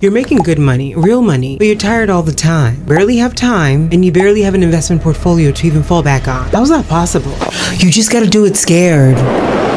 You're making good money, real money, but you're tired all the time, barely have time, and you barely have an investment portfolio to even fall back on. How's that possible? You just gotta do it scared.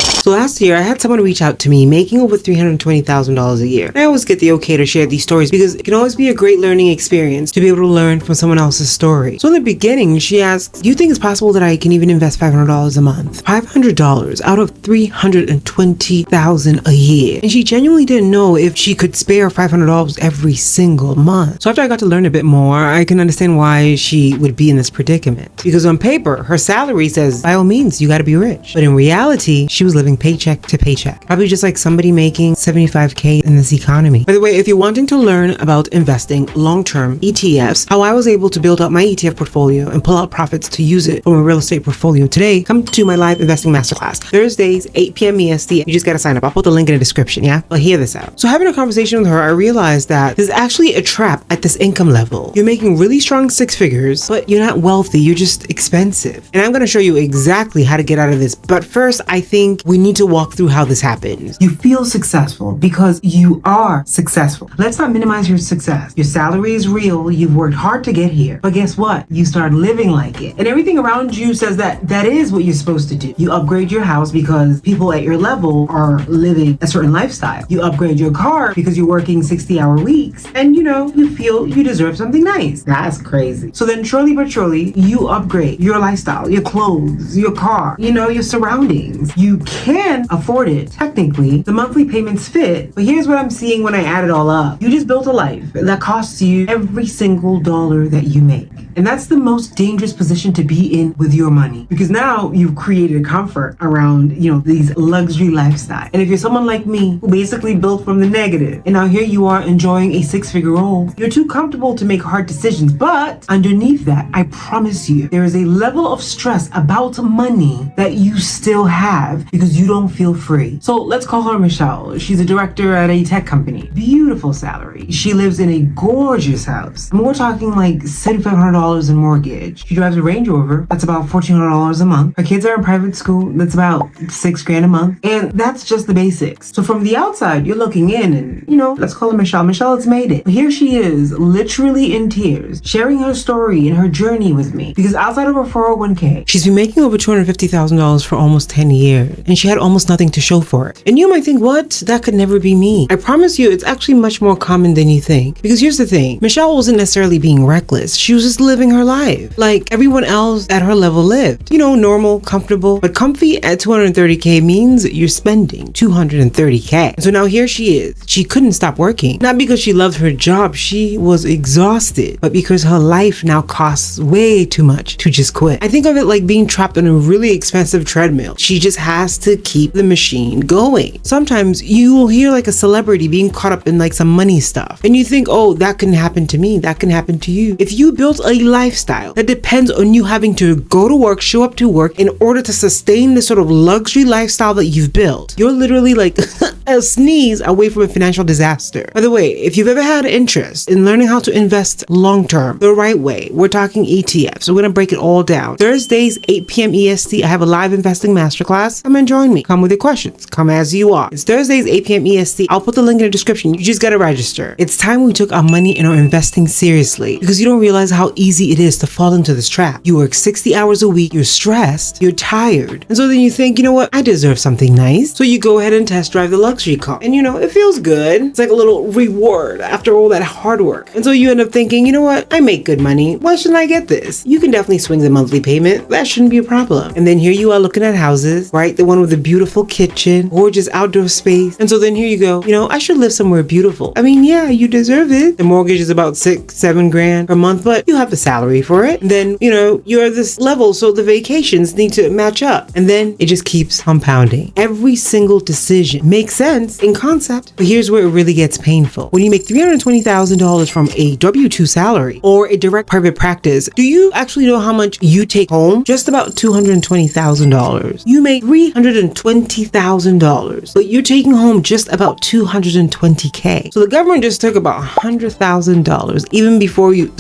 So last year, I had someone reach out to me making over $320,000 a year. I always get the okay to share these stories because it can always be a great learning experience to be able to learn from someone else's story. So in the beginning, she asks, do you think it's possible that I can even invest $500 a month? $500 out of $320,000 a year. And she genuinely didn't know if she could spare $500 every single month. So after I got to learn a bit more, I can understand why she would be in this predicament. Because on paper, her salary says, by all means, you gotta be rich. But in reality, she was living paycheck to paycheck. Probably just like somebody making $75K in this economy. By the way, if you're wanting to learn about investing long-term ETFs, how I was able to build up my ETF portfolio and pull out profits to use it from a real estate portfolio today, come to my live investing masterclass. Thursdays, 8 p.m. EST. You just gotta sign up. I'll put the link in the description, yeah? But hear this out. So having a conversation with her, I realized that there's actually a trap at this income level. You're making really strong six figures, but you're not wealthy, you're just expensive. And I'm gonna show you exactly how to get out of this. But first, I think we need to walk through how this happens. You feel successful because you are successful. Let's not minimize your success. Your salary is real. You've worked hard to get here. But guess what? You start living like it. And everything around you says that that is what you're supposed to do. You upgrade your house because people at your level are living a certain lifestyle. You upgrade your car because you're working 60-hour weeks. And you feel you deserve something nice. That's crazy. So then surely but surely, you upgrade your lifestyle, your clothes, your car, your surroundings. You can afford it. Technically, the monthly payments fit, but here's what I'm seeing when I add it all up. You just built a life that costs you every single dollar that you make. And that's the most dangerous position to be in with your money, because now you've created a comfort around, these luxury lifestyle. And if you're someone like me who basically built from the negative, and now here you are enjoying a six-figure role, you're too comfortable to make hard decisions. But underneath that, I promise you, there is a level of stress about money that you still have because you don't feel free. So let's call her Michelle. She's a director at a tech company. Beautiful salary. She lives in a gorgeous house. And we're talking like $7,500 in mortgage. She drives a Range Rover. That's about $1,400 a month. Her kids are in private school. That's about $6,000 a month. And that's just the basics. So from the outside, you're looking in and, let's call her Michelle. Michelle has made it. But here she is, literally in tears, sharing her story and her journey with me. Because outside of her 401k, she's been making over $250,000 for almost 10 years. And she had almost nothing to show for it. And you might think, what? That could never be me. I promise you, it's actually much more common than you think. Because here's the thing. Michelle wasn't necessarily being reckless. She was just living her life like everyone else at her level lived. Normal, comfortable, but comfy at $230K means you're spending $230K. So now here she is. She couldn't stop working. Not because she loved her job, she was exhausted, but because her life now costs way too much to just quit. I think of it like being trapped on a really expensive treadmill. She just has to keep the machine going. Sometimes you will hear like a celebrity being caught up in like some money stuff, and you think, oh, that can happen to me, that can happen to you. If you built a lifestyle that depends on you having to go to work, show up to work in order to sustain the sort of luxury lifestyle that you've built, you're literally like a sneeze away from a financial disaster. By the way, if you've ever had interest in learning how to invest long-term the right way, we're talking ETFs. So we're gonna break it all down. Thursdays, 8 p.m. EST, I have a live investing masterclass. Come and join me. Come with your questions. Come as you are. It's Thursdays, 8 p.m. EST. I'll put the link in the description. You just gotta register. It's time we took our money and our investing seriously, because you don't realize how easy it is to fall into this trap. You work 60 hours a week, you're stressed, you're tired, and so then you think, you know what, I deserve something nice. So you go ahead and test drive the luxury car, and it feels good. It's like a little reward after all that hard work. And so you end up thinking, you know what, I make good money, why shouldn't I get this? You can definitely swing the monthly payment, that shouldn't be a problem. And then here you are looking at houses, right? The one with the beautiful kitchen, gorgeous outdoor space. And so then here you go, I should live somewhere beautiful. I mean, yeah, you deserve it. The mortgage is about $6-7 per month, but you have the salary for it. And then, you're at this level, so the vacations need to match up. And then it just keeps compounding. Every single decision makes sense in concept, but here's where it really gets painful. When you make $320,000 from a W-2 salary or a direct private practice, do you actually know how much you take home? Just about $220,000. You make $320,000, but you're taking home just about $220K. So the government just took about $100,000 even before you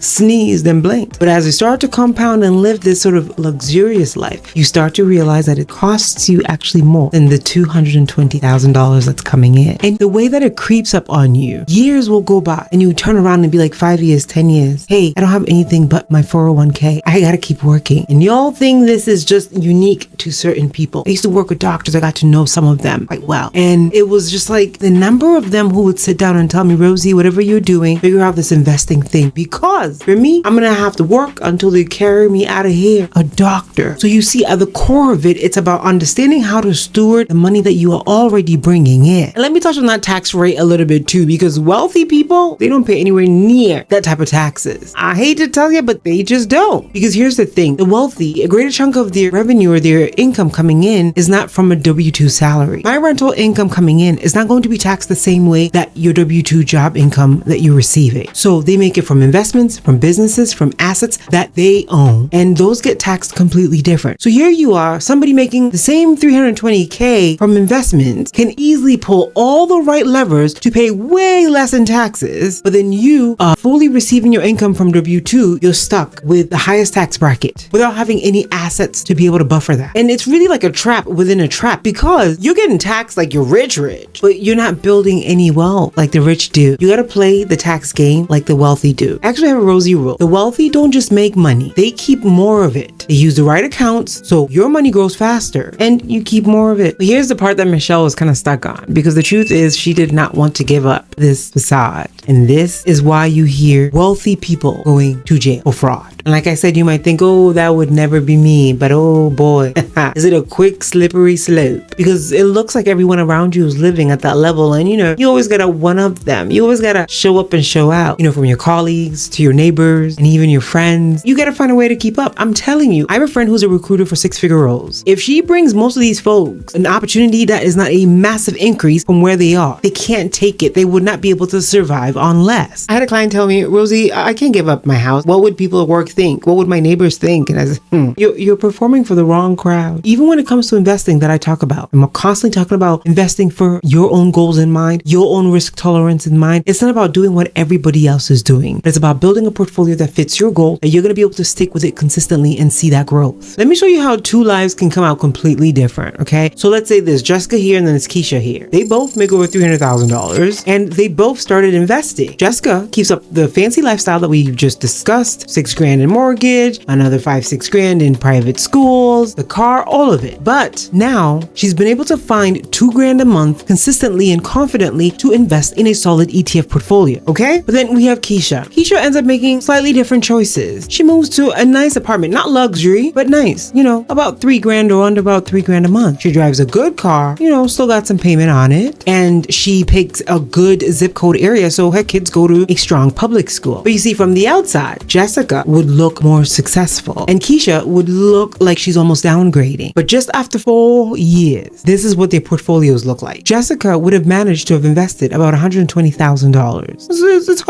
sneezed and blinked. But as you start to compound and live this sort of luxurious life, you start to realize that it costs you actually more than the $220,000 that's coming in. And the way that it creeps up on you, years will go by and you turn around and be like 5 years, 10 years. Hey, I don't have anything but my 401k. I gotta keep working. And y'all think this is just unique to certain people. I used to work with doctors. I got to know some of them quite well. And it was just like the number of them who would sit down and tell me, Rozy, whatever you're doing, figure out this investing thing. Because for me, I'm gonna have to work until they carry me out of here. A doctor. So you see, at the core of it, it's about understanding how to steward the money that you are already bringing in. And let me touch on that tax rate a little bit too, because wealthy people, they don't pay anywhere near that type of taxes. I hate to tell you, but they just don't. Because here's the thing, the wealthy, a greater chunk of their revenue or their income coming in is not from a W-2 salary. My rental income coming in is not going to be taxed the same way that your W-2 job income that you're receiving. So they make it from investments, from businesses, from assets that they own, and those get taxed completely different. So here you are, somebody making the same $320K from investments can easily pull all the right levers to pay way less in taxes, but then you are fully receiving your income from W-2, you're stuck with the highest tax bracket without having any assets to be able to buffer that. And it's really like a trap within a trap, because you're getting taxed like you're rich, but you're not building any wealth like the rich do. You gotta play the tax game like the wealthy do. Actually, I have a Rozy rule. The wealthy don't just make money, they keep more of it. They use the right accounts, so your money grows faster and you keep more of it. But here's the part that Michelle was kind of stuck on, because the truth is she did not want to give up this facade. And this is why you hear wealthy people going to jail for fraud. And like I said, you might think, oh, that would never be me, but oh boy, is it a quick slippery slope? Because it looks like everyone around you is living at that level, and you always gotta one-up them. You always gotta show up and show out, from your colleagues to your neighbors and even your friends. You gotta find a way to keep up. I'm telling you, I have a friend who's a recruiter for six-figure roles. If she brings most of these folks an opportunity that is not a massive increase from where they are, they can't take it. They would not be able to survive on less. I had a client tell me, Rozy, I can't give up my house. What would people at work think? What would my neighbors think? And I said, you're performing for the wrong crowd. Even when it comes to investing that I talk about, I'm constantly talking about investing for your own goals in mind, your own risk tolerance in mind. It's not about doing what everybody else is doing. It's about building a portfolio that fits your goal, that you're going to be able to stick with it consistently and see that growth. Let me show you how two lives can come out completely different, okay? So let's say there's Jessica here and then there's Keisha here. They both make over $300,000 and they both started investing. Jessica keeps up the fancy lifestyle that we just discussed, $6,000 in mortgage, another 5-6 grand in private schools, the car, all of it. But now she's been able to find $2,000 a month consistently and confidently to invest in a solid ETF portfolio, okay? But then we have Keisha. Keisha ends up making slightly different choices. She moves to a nice apartment, not luxury, but nice, about $3,000 or under about $3,000 a month. She drives a good car, still got some payment on it, and she picks a good zip code area so her kids go to a strong public school. But you see, from the outside, Jessica would look more successful and Keisha would look like she's almost downgrading. But just after 4 years, this is what their portfolios look like. Jessica would have managed to have invested about $120,000.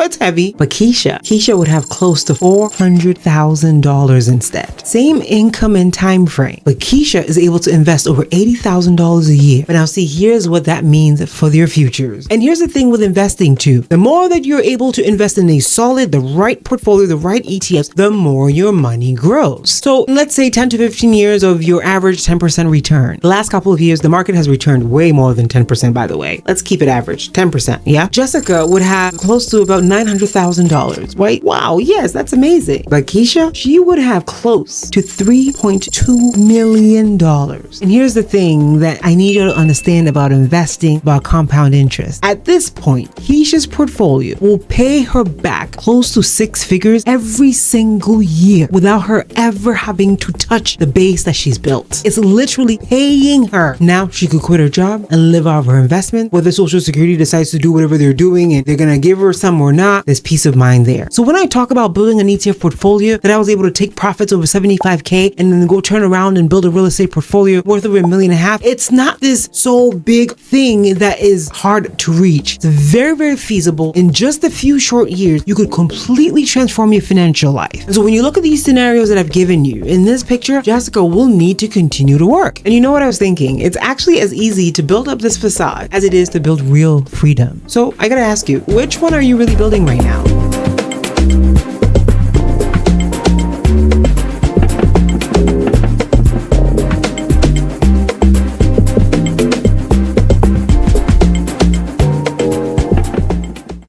It's heavy. But Keisha would have close to $400,000 instead. Same income and time frame, but Keisha is able to invest over $80,000 a year. But now see, here's what that means for their futures. And here's the thing with investing too. The more that you're able to invest in a solid, the right portfolio, the right ETFs, the more your money grows. So let's say 10 to 15 years of your average 10% return. The last couple of years, the market has returned way more than 10%, by the way. Let's keep it average, 10%, yeah? Jessica would have close to about $900,000, right? Wow, yes, that's amazing. But Keisha, she would have close to $3.2 million. And here's the thing that I need you to understand about investing, about compound interest. At this point, Keisha's portfolio will pay her back close to 6 figures every single year without her ever having to touch the base that she's built. It's literally paying her. Now she could quit her job and live off her investment. Whether Social Security decides to do whatever they're doing and they're gonna give her some or not, there's peace of mind there. So when I talk about building an ETF portfolio that I was able to take profits over 75K and then go turn around and build a real estate portfolio worth over $1.5 million, it's not this so big thing that is hard to reach. It's very, very feasible. In just a few short years, you could completely transform your financial life. And so when you look at these scenarios that I've given you in this picture, Jessica will need to continue to work. And you know what I was thinking? It's actually as easy to build up this facade as it is to build real freedom. So I gotta ask you, which one are you really building right now?